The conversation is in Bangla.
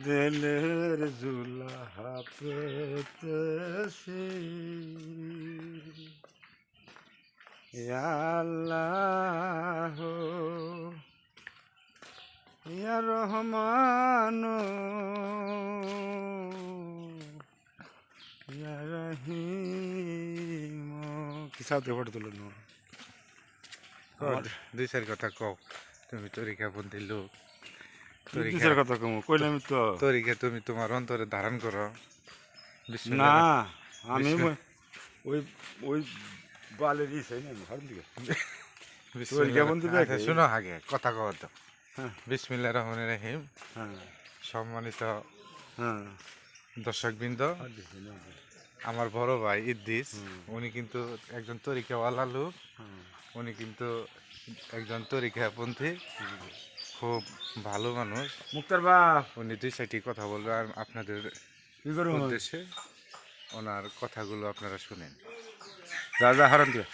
দিলের জুলাহা পেতেছি ইয়া আল্লাহ ইয়া রহমান ইয়া রহিম কি সাথে ফটো তুলুন দুই চার কথা কও। তুমি তরিকাপন্থী লোক, কিসের কথা কম কইলাম তো তরিকা তুমি তোমার অন্তরে ধারণ করো। না বিসমিল্লাহ আমি বিসমিল্লাহ ওই ওই বালের ইসাই না হারুন দিকে বিসমিল্লাহ। তরিকাপন্থী আচ্ছা দেখে শুনো, আগে কথা কও তো। হ্যাঁ বিসমিল্লাহির রহমানির রহিম। হ্যাঁ সম্মানিত হ্যাঁ দর্শকবৃন্দ, আমার বড় ভাই ইদ্রিস, উনি কিন্তু একজন তরিকাওয়ালা লোক। উনি কিন্তু একজন তরিকাপন্থী, খুব ভালো মানুষ। মুক্তার বাপ উনি দুই চারটি কথা বলবে আর আপনাদের কি করুন উদ্দেশ্যে ওনার কথাগুলো আপনারা শুনেন। রাজা হারান দিকে